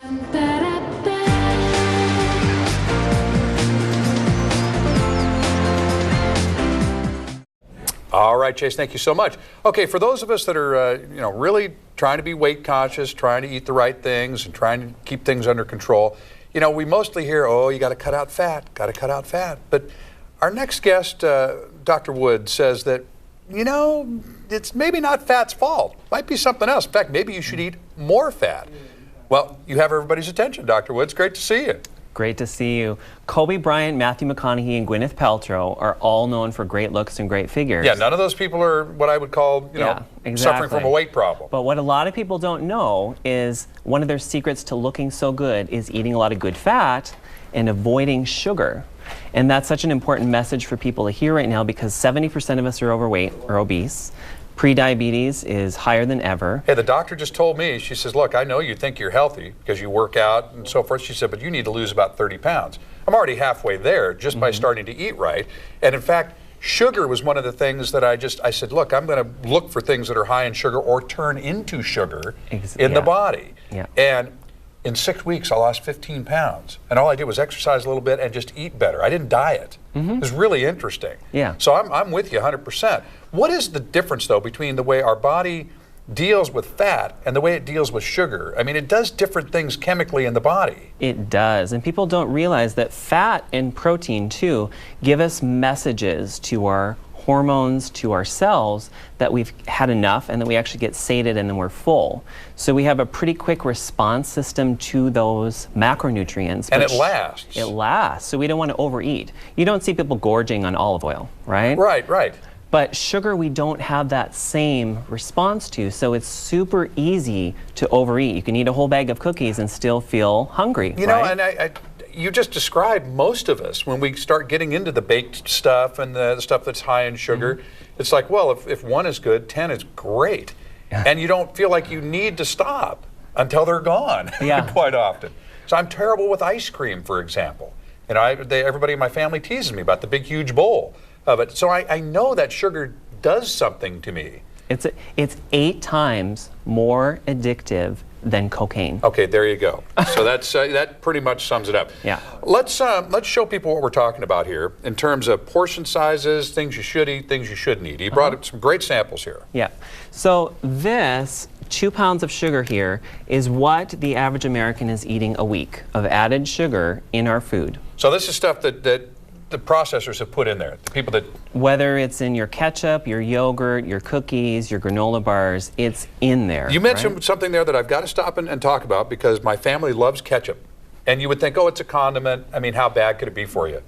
All right, Chase, thank you so much. Okay, for those of us that are, really trying to be weight conscious, trying to eat the right things, and trying to keep things under control, we mostly hear, oh, you got to cut out fat, got to cut out fat. But our next guest, Dr. Wood, says that, it's maybe not fat's fault. Might be something else. In fact, maybe you should eat more fat. Well, you have everybody's attention, Dr. Wood. It's great to see you. Great to see you. Kobe Bryant, Matthew McConaughey, and Gwyneth Paltrow are all known for great looks and great figures. Yeah, none of those people are what I would call, exactly. suffering from a weight problem. But what a lot of people don't know is one of their secrets to looking so good is eating a lot of good fat and avoiding sugar. And that's such an important message for people to hear right now because 70% of us are overweight or obese. Prediabetes is higher than ever. Hey, the doctor just told me, she says, look, I know you think you're healthy because you work out and so forth. She said, but you need to lose about 30 pounds. I'm already halfway there just by starting to eat right. And in fact, sugar was one of the things that I said, look, I'm going to look for things that are high in sugar or turn into sugar in the body. Yeah. And in 6 weeks, I lost 15 pounds. And all I did was exercise a little bit and just eat better. I didn't diet. It was really interesting. Yeah. So I'm with you 100%. What is the difference, though, between the way our body deals with fat and the way it deals with sugar? I mean, it does different things chemically in the body. It does. And people don't realize that fat and protein, too, give us messages to our hormones, to our cells, that we've had enough and that we actually get sated and then we're full. So we have a pretty quick response system to those macronutrients. And it lasts. It lasts. So we don't want to overeat. You don't see people gorging on olive oil, right? Right, right. But sugar, we don't have that same response to, so it's super easy to overeat. You can eat a whole bag of cookies and still feel hungry, You know, and you just described most of us when we start getting into the baked stuff and the stuff that's high in sugar. It's like, well, if 1 is good, 10 is great. And you don't feel like you need to stop until they're gone quite often. So I'm terrible with ice cream, for example. And everybody in my family teases me about the big, huge bowl of it. So I know that sugar does something to me. It's 8 times more addictive than cocaine. Okay, there you go. So that pretty much sums it up. Yeah. Let's show people what we're talking about here in terms of portion sizes, things you should eat, things you shouldn't eat. You brought up some great samples here. Yeah. So this 2 pounds of sugar here is what the average American is eating a week of added sugar in our food. So this is stuff that the processors have put in there, the people that... Whether it's in your ketchup, your yogurt, your cookies, your granola bars, it's in there. You mentioned something there that I've got to stop and talk about because my family loves ketchup. And you would think, oh, it's a condiment. I mean, how bad could it be for you?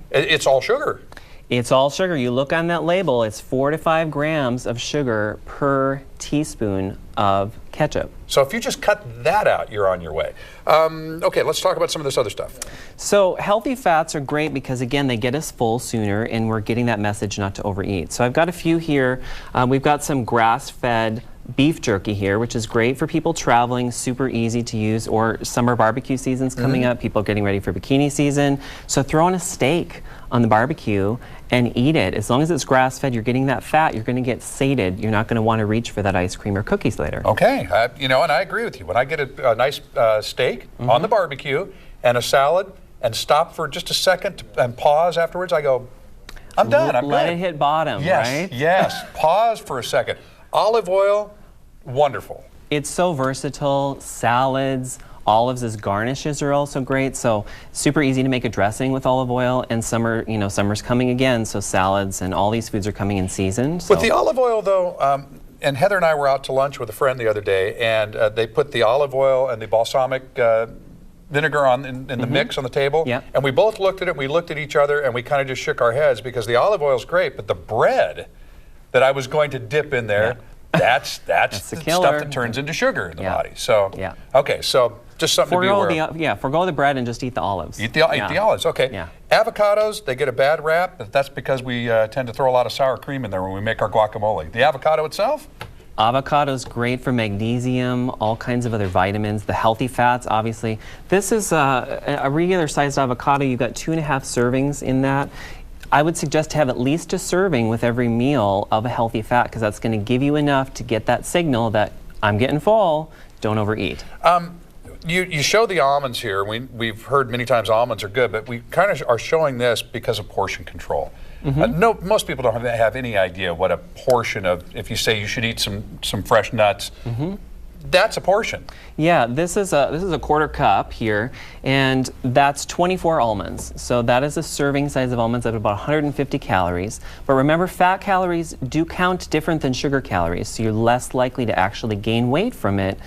It's all sugar. It's all sugar. You look on that label, it's 4 to 5 grams of sugar per teaspoon of ketchup. So if you just cut that out, you're on your way. Okay, let's talk about some of this other stuff. So healthy fats are great because, again, they get us full sooner and we're getting that message not to overeat. So I've got a few here. We've got some grass-fed beef jerky here, which is great for people traveling, super easy to use, or summer barbecue season's coming up, people getting ready for bikini season. So throw on a steak on the barbecue and eat it. As long as it's grass-fed, you're getting that fat, you're going to get sated. You're not going to want to reach for that ice cream or cookies later. Okay, and I agree with you. When I get a nice steak on the barbecue and a salad and stop for just a second and pause afterwards, I go, I'm done, I'm Let good. it hit bottom, right? Yes, pause for a second. Olive oil, wonderful. It's so versatile. Salads, olives as garnishes are also great. So super easy to make a dressing with olive oil. And summer, summer's coming again, so salads and all these foods are coming in season. So. With the olive oil, though, and Heather and I were out to lunch with a friend the other day, and they put the olive oil and the balsamic vinegar in the mix on the table. Yeah. And we both looked at it, we looked at each other, and we kind of just shook our heads because the olive oil is great, but the bread that I was going to dip in there, that's the stuff that turns into sugar in the body. So, okay, so just something to be aware of. Forgo the bread and just eat the olives. Eat the olives, okay. Yeah. Avocados, they get a bad rap, but that's because we tend to throw a lot of sour cream in there when we make our guacamole. The avocado itself? Avocado's great for magnesium, all kinds of other vitamins, the healthy fats, obviously. This is a regular sized avocado. You've got 2.5 servings in that. I would suggest to have at least a serving with every meal of a healthy fat because that's going to give you enough to get that signal that I'm getting full, don't overeat. You show the almonds here. We've heard many times almonds are good, but we kind of are showing this because of portion control. No, most people don't have any idea what a portion of, if you say you should eat some fresh nuts, that's a portion. Yeah, this is a quarter cup here, and that's 24 almonds. So that is a serving size of almonds at about 150 calories. But remember, fat calories do count different than sugar calories, so you're less likely to actually gain weight from it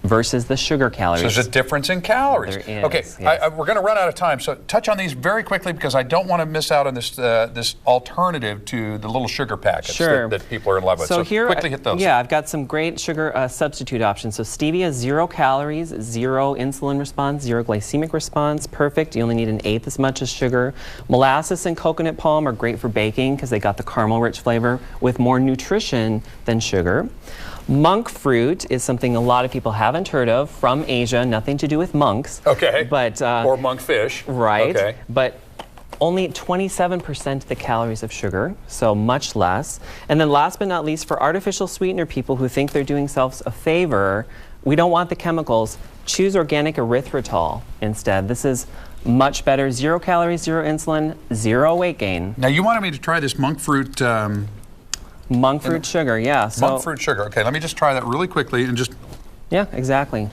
versus the sugar calories. So there's a difference in calories. There is, okay, yes. We're going to run out of time, so touch on these very quickly because I don't want to miss out on this this alternative to the little sugar packets that people are in love with. So here, quickly hit those. Yeah, I've got some great sugar substitute options. So stevia, 0 calories, 0 insulin response, 0 glycemic response, perfect. You only need 1/8 as much as sugar. Molasses and coconut palm are great for baking because they got the caramel-rich flavor with more nutrition than sugar. Monk fruit is something a lot of people haven't heard of, from Asia, nothing to do with monks. Okay, but, or monkfish. Right, okay. But only 27% the calories of sugar, so much less. And then last but not least, for artificial sweetener people who think they're doing themselves a favor, we don't want the chemicals, choose organic erythritol instead. This is much better, 0 calories, 0 insulin, 0 weight gain. Now you wanted me to try this monk fruit. Monk fruit sugar, yeah. So, monk fruit sugar. Okay, let me just try that really quickly and just. Yeah, exactly.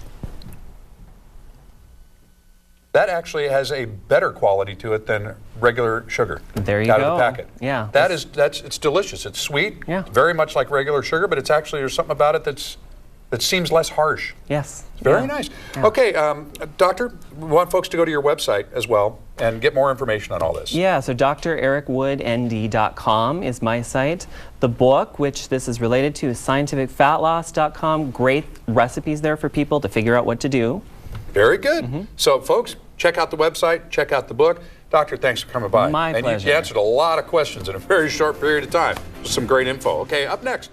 That actually has a better quality to it than regular sugar. There you out go. Of the packet. Yeah. It's delicious. It's sweet. Yeah. Very much like regular sugar, but it's actually there's something about it that seems less harsh. Yes. It's very nice. Yeah. Okay, Doctor, we want folks to go to your website as well and get more information on all this. Yeah, so drericwoodnd.com is my site. The book, which this is related to, is scientificfatloss.com. Great recipes there for people to figure out what to do. Very good. So, folks, check out the website, check out the book. Doctor, thanks for coming by. My pleasure. And you answered a lot of questions in a very short period of time. Some great info. Okay, up next.